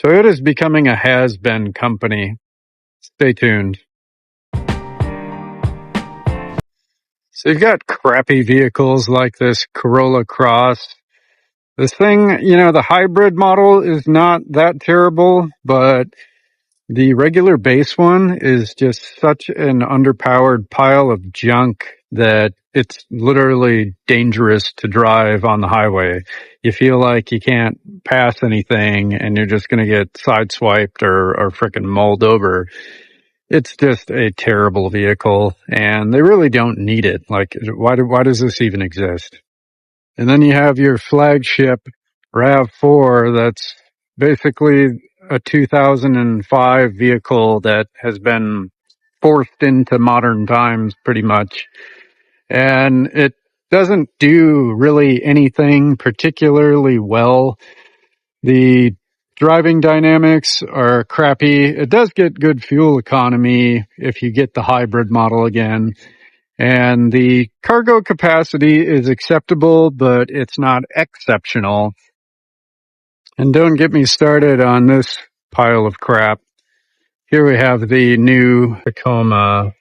Toyota's becoming a has-been company. Stay tuned. So you've got crappy vehicles like this Corolla Cross. This thing, the hybrid model is not that terrible, but the regular base one is just such an underpowered pile of junk that it's literally dangerous to drive on the highway. You feel like you can't pass anything and you're just going to get sideswiped or frickin' mulled over. It's just a terrible vehicle and they really don't need it. Like, why does this even exist? And then you have your flagship RAV4 that's basically a 2005 vehicle that has been forced into modern times pretty much. And it doesn't do really anything particularly well. The driving dynamics are crappy. It does get good fuel economy if you get the hybrid model again. And the cargo capacity is acceptable, but it's not exceptional. And don't get me started on this pile of crap. Here we have the new Tacoma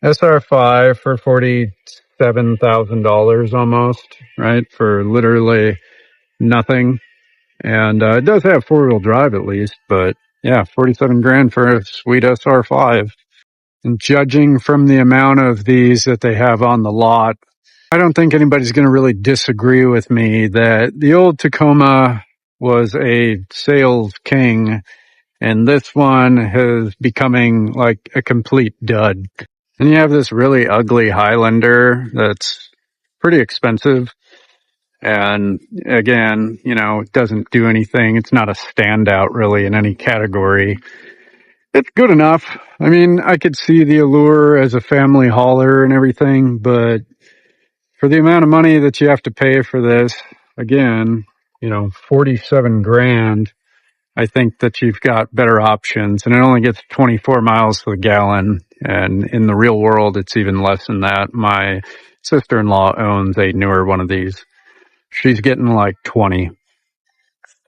SR5 for $47,000 almost, right? For literally nothing. And it does have four-wheel drive at least, but yeah, 47 grand for a sweet SR5. And judging from the amount of these that they have on the lot, I don't think anybody's going to really disagree with me that the old Tacoma was a sales king, and this one is becoming like a complete dud. And you have this really ugly Highlander that's pretty expensive. And again, it doesn't do anything. It's not a standout really in any category. It's good enough. I mean, I could see the allure as a family hauler and everything, but for the amount of money that you have to pay for this, again, 47 grand, I think that you've got better options, and it only gets 24 miles to the gallon. And in the real world, it's even less than that. My sister-in-law owns a newer one of these. She's getting like 20.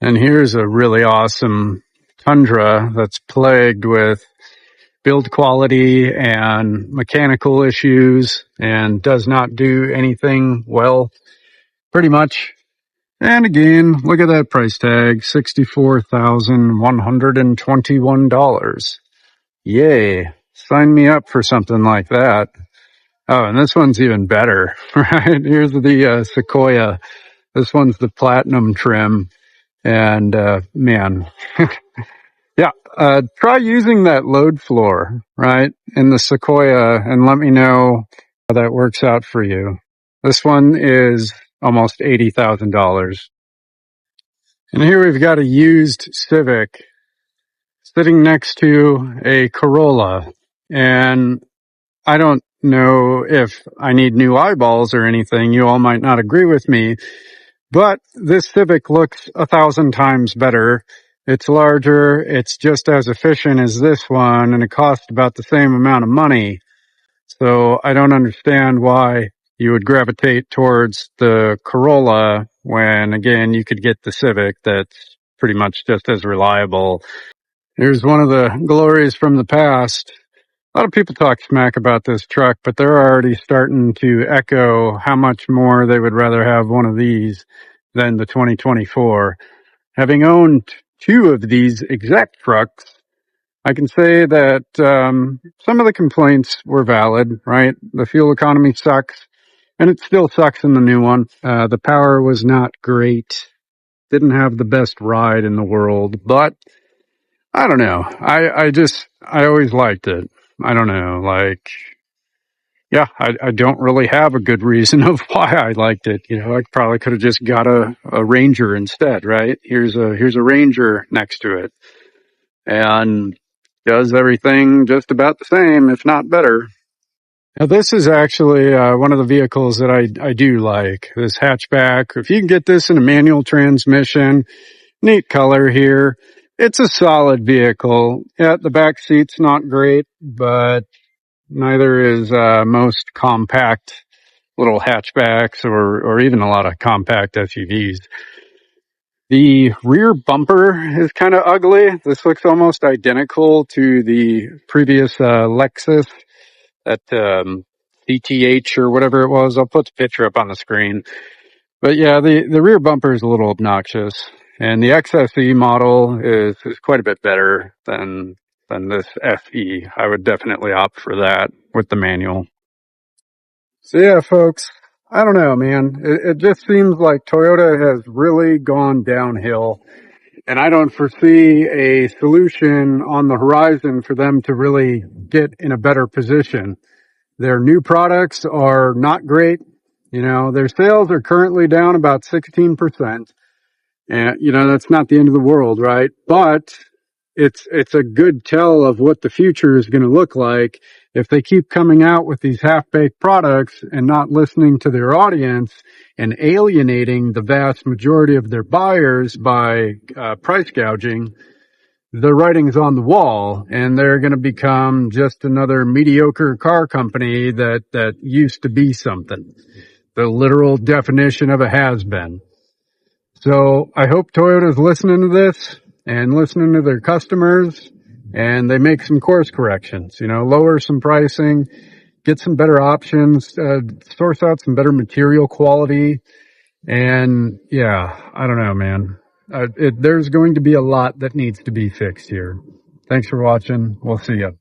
And here's a really awesome Tundra that's plagued with build quality and mechanical issues and does not do anything well, pretty much. And again, look at that price tag, $64,121. Yay. Sign me up for something like that. Oh, and this one's even better, right? Here's the Sequoia. This one's the platinum trim. And man, yeah, try using that load floor, right, in the Sequoia and let me know how that works out for you. This one is almost $80,000. And here we've got a used Civic sitting next to a Corolla. And I don't know if I need new eyeballs or anything. You all might not agree with me. But this Civic looks 1,000 times better. It's larger. It's just as efficient as this one. And it costs about the same amount of money. So I don't understand why you would gravitate towards the Corolla when, again, you could get the Civic that's pretty much just as reliable. Here's one of the glories from the past. A lot of people talk smack about this truck, but they're already starting to echo how much more they would rather have one of these than the 2024. Having owned two of these exact trucks, I can say that some of the complaints were valid, right? The fuel economy sucks, and it still sucks in the new one. The power was not great. Didn't have the best ride in the world, but I don't know. I always liked it. I don't know, yeah, I don't really have a good reason of why I liked it. I probably could have just got a Ranger instead, right? Here's a Ranger next to it. And does everything just about the same, if not better. Now, this is actually one of the vehicles that I do like, this hatchback. If you can get this in a manual transmission, neat color here. It's a solid vehicle. Yeah, the back seat's not great, but neither is most compact little hatchbacks or even a lot of compact SUVs. The rear bumper is kind of ugly. This looks almost identical to the previous Lexus, that CTH or whatever it was. I'll put the picture up on the screen. But yeah, the rear bumper is a little obnoxious. And the XSE model is quite a bit better than this FE. I would definitely opt for that with the manual. So yeah, folks, I don't know, man. It just seems like Toyota has really gone downhill. And I don't foresee a solution on the horizon for them to really get in a better position. Their new products are not great. You know, their sales are currently down about 16%. And, you know, that's not the end of the world, right? But it's a good tell of what the future is going to look like if they keep coming out with these half-baked products and not listening to their audience and alienating the vast majority of their buyers by price gouging. The writing's on the wall, and they're going to become just another mediocre car company that used to be something. The literal definition of a has-been. So I hope Toyota's listening to this and listening to their customers, and they make some course corrections, you know, lower some pricing, get some better options, source out some better material quality. And yeah, I don't know, man. There's going to be a lot that needs to be fixed here. Thanks for watching. We'll see ya.